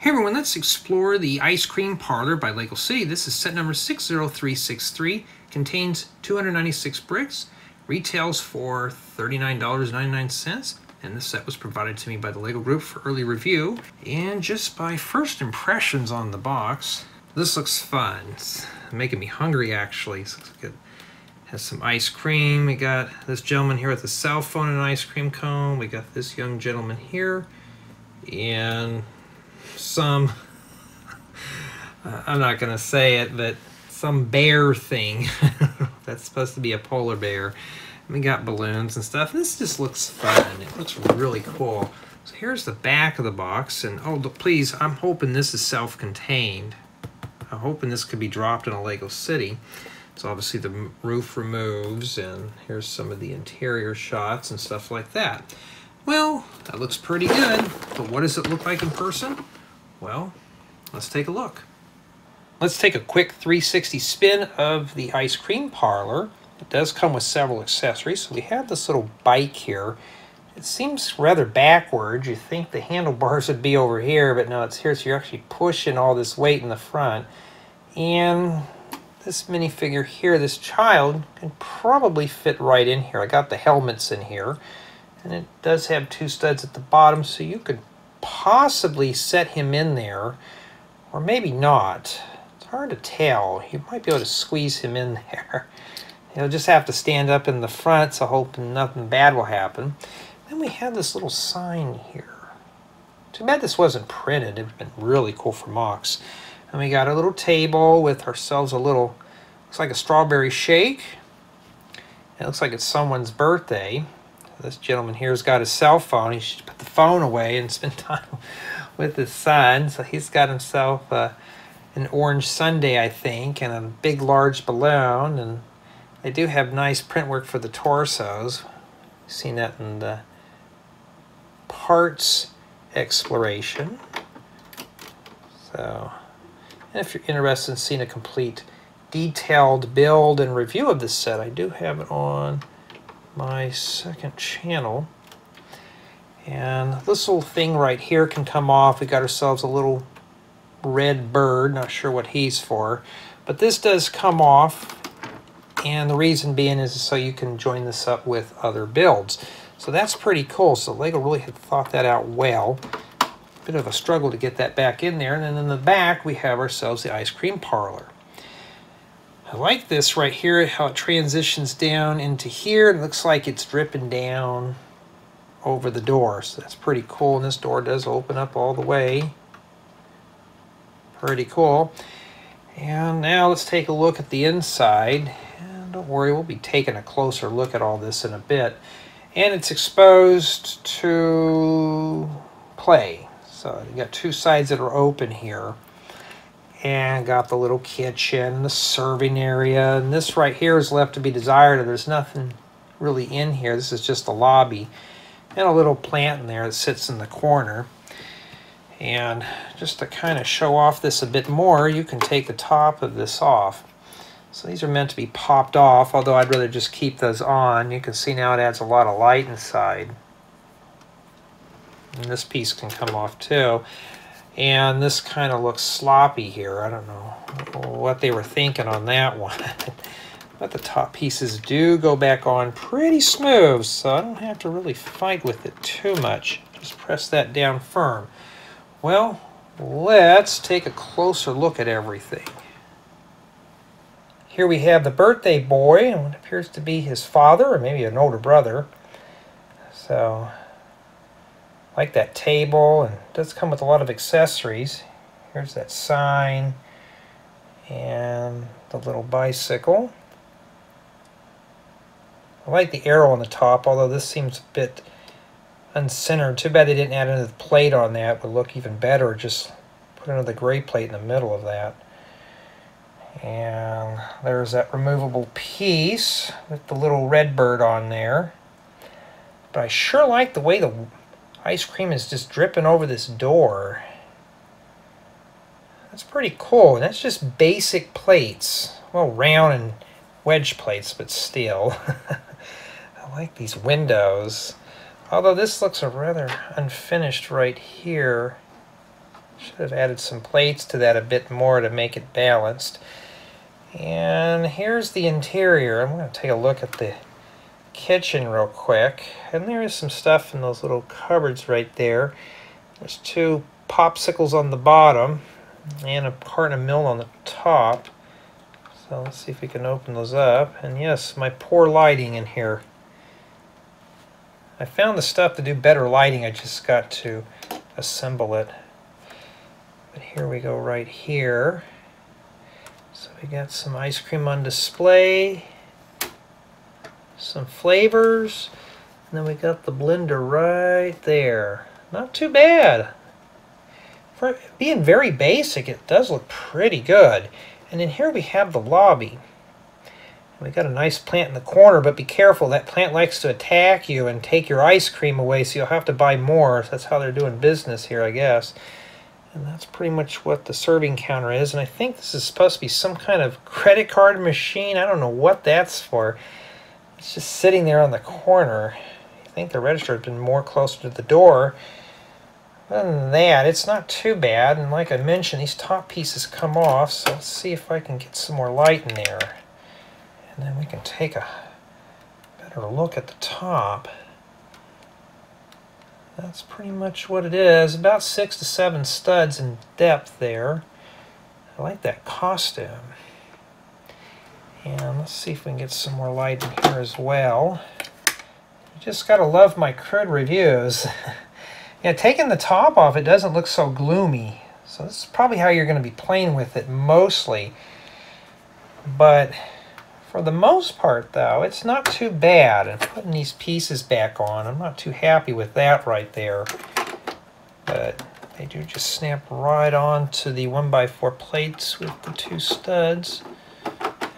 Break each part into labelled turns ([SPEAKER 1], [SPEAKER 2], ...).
[SPEAKER 1] Hey everyone, let's explore the Ice Cream Parlor by Lego City. This is set number 60363, contains 296 bricks, retails for $39.99, and this set was provided to me by the Lego Group for early review. And just by first impressions on the box, this looks fun. It's making me hungry actually. This looks good. Has some ice cream. We got this gentleman here with a cell phone and an ice cream cone. We got this young gentleman here, and some, I'm not gonna say it, but some bear thing. That's supposed to be a polar bear. We got balloons and stuff. This just looks fun. It looks really cool. So here's the back of the box, and oh, please, I'm hoping this is self-contained. I'm hoping this could be dropped in a Lego City. So obviously the roof removes, and here's some of the interior shots and stuff like that. Well, that looks pretty good, but what does it look like in person? Well, let's take a look. Let's take a quick 360 spin of the Ice Cream Parlor. It does come with several accessories. So we have this little bike here. It seems rather backwards. You think the handlebars would be over here, but no, it's here. So you're actually pushing all this weight in the front. And this minifigure here, this child, can probably fit right in here. I got the helmets in here. And it does have two studs at the bottom, so you could possibly set him in there, or maybe not. It's hard to tell. You might be able to squeeze him in there. He'll just have to stand up in the front, so hoping nothing bad will happen. Then we have this little sign here. Too bad this wasn't printed. It would have been really cool for mocks. And we got a little table with ourselves a little, looks like a strawberry shake. It looks like it's someone's birthday. This gentleman here's got his cell phone. He should put the phone away and spend time with his son. So he's got himself an orange sundae, I think, and a big, large balloon. And they do have nice print work for the torsos. You've seen that in the parts exploration. So, and if you're interested in seeing a complete detailed build and review of this set, I do have it on my second channel. And this little thing right here can come off. We got ourselves a little red bird, not sure what he's for, but this does come off, and the reason being is so you can join this up with other builds. So that's pretty cool. So Lego really had thought that out well. Bit of a struggle to get that back in there. And then in the back we have ourselves the Ice Cream Parlor. I like this right here, how it transitions down into here. It looks like it's dripping down over the door. So that's pretty cool. And this door does open up all the way. Pretty cool. And now let's take a look at the inside. And don't worry, we'll be taking a closer look at all this in a bit. And it's exposed to play. So you got two sides that are open here. And got the little kitchen, the serving area, and this right here is left to be desired. There's nothing really in here. This is just the lobby, and a little plant in there that sits in the corner. And just to kind of show off this a bit more, you can take the top of this off. So these are meant to be popped off, although I'd rather just keep those on. You can see now it adds a lot of light inside. And this piece can come off too. And this kind of looks sloppy here. I don't know what they were thinking on that one. But the top pieces do go back on pretty smooth, so I don't have to really fight with it too much. Just press that down firm. Well, let's take a closer look at everything. Here we have the birthday boy, and what appears to be his father, or maybe an older brother. So like that table, and it does come with a lot of accessories. Here's that sign and the little bicycle. I like the arrow on the top, although this seems a bit uncentered. Too bad they didn't add another plate on that. It would look even better, or just put another gray plate in the middle of that. And there's that removable piece with the little red bird on there. But I sure like the way the ice cream is just dripping over this door. That's pretty cool. And that's just basic plates. Well, round and wedge plates, but still. I like these windows. Although this looks a rather unfinished right here. Should have added some plates to that a bit more to make it balanced. And here's the interior. I'm going to take a look at the kitchen real quick. And there is some stuff in those little cupboards right there. There's 2 popsicles on the bottom and a carton of milk on the top. So let's see if we can open those up. And yes, my poor lighting in here. I found the stuff to do better lighting. I just got to assemble it. But here we go right here. So we got some ice cream on display, some flavors, and then we got the blender right there. Not too bad. For being very basic, it does look pretty good. And in here we have the lobby. We got a nice plant in the corner, but be careful, that plant likes to attack you and take your ice cream away, so you'll have to buy more. That's how they're doing business here, I guess. And that's pretty much what the serving counter is. And I think this is supposed to be some kind of credit card machine. I don't know what that's for. It's just sitting there on the corner. I think the register has been more closer to the door. Other than that, it's not too bad. And like I mentioned, these top pieces come off. So let's see if I can get some more light in there. And then we can take a better look at the top. That's pretty much what it is. About 6 to 7 studs in depth there. I like that costume. And let's see if we can get some more light in here as well. You just gotta love my crude reviews. Yeah, taking the top off, it doesn't look so gloomy. So this is probably how you're gonna be playing with it mostly. But for the most part, though, it's not too bad. And putting these pieces back on, I'm not too happy with that right there. But they do just snap right on to the 1x4 plates with the 2 studs.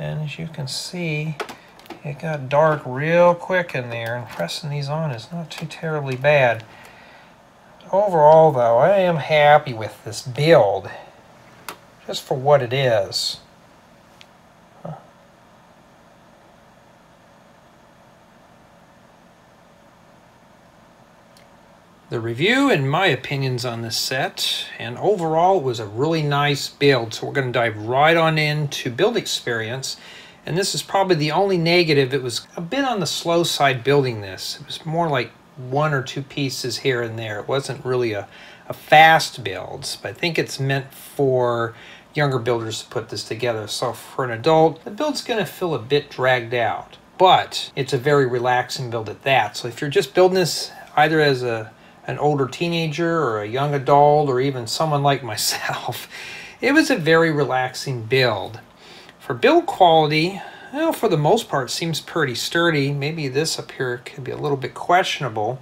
[SPEAKER 1] And as you can see, it got dark real quick in there, and pressing these on is not too terribly bad. Overall, though, I am happy with this build, just for what it is. The review and my opinions on this set, and overall it was a really nice build. So we're going to dive right on into build experience. And this is probably the only negative. It was a bit on the slow side building this. It was more like 1 or 2 pieces here and there. It wasn't really a fast build, but I think it's meant for younger builders to put this together. So for an adult, the build's going to feel a bit dragged out, but it's a very relaxing build at that. So if you're just building this either as an older teenager or a young adult or even someone like myself, it was a very relaxing build. For build quality, well, for the most part, seems pretty sturdy. Maybe this up here could be a little bit questionable.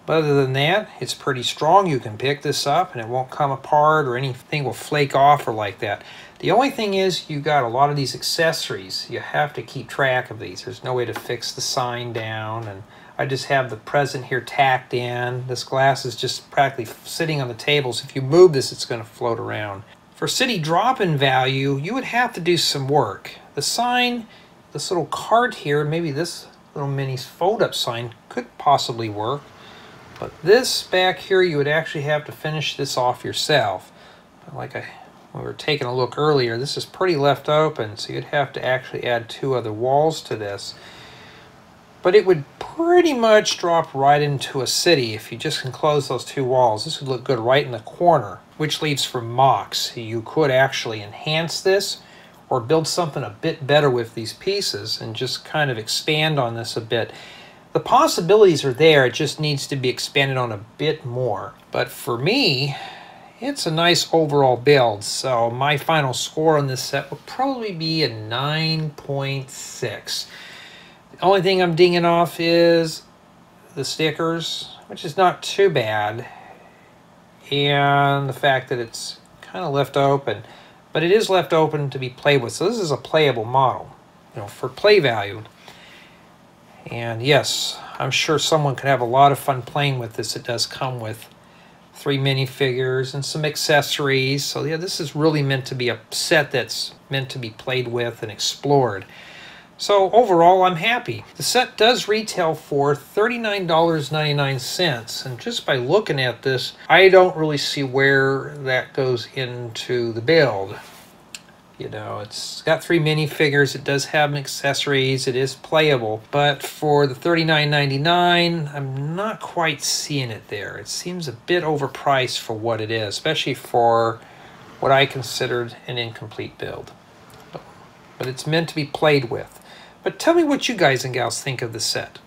[SPEAKER 1] But other than that, it's pretty strong. You can pick this up and it won't come apart or anything will flake off or like that. The only thing is you got a lot of these accessories. You have to keep track of these. There's no way to fix the sign down, and I just have the present here tacked in. This glass is just practically sitting on the table, so if you move this, it's going to float around. For city drop-in value, you would have to do some work. The sign, this little cart here, maybe this little mini fold-up sign could possibly work. But this back here, you would actually have to finish this off yourself. But like we were taking a look earlier, this is pretty left open, so you'd have to actually add 2 other walls to this. But it would pretty much drop right into a city if you just can close those 2 walls. This would look good right in the corner, which leaves for mocks. You could actually enhance this or build something a bit better with these pieces and just kind of expand on this a bit. The possibilities are there, it just needs to be expanded on a bit more. But for me, it's a nice overall build, so my final score on this set will probably be a 9.6. The only thing I'm dinging off is the stickers, which is not too bad, and the fact that it's kind of left open, but it is left open to be played with. So this is a playable model, for play value. And yes, I'm sure someone could have a lot of fun playing with this. It does come with 3 minifigures and some accessories. So yeah, this is really meant to be a set that's meant to be played with and explored. So overall, I'm happy. The set does retail for $39.99, and just by looking at this, I don't really see where that goes into the build. You know, it's got 3 minifigures, it does have accessories, it is playable, but for the $39.99, I'm not quite seeing it there. It seems a bit overpriced for what it is, especially for what I considered an incomplete build. But it's meant to be played with. But tell me what you guys and gals think of the set.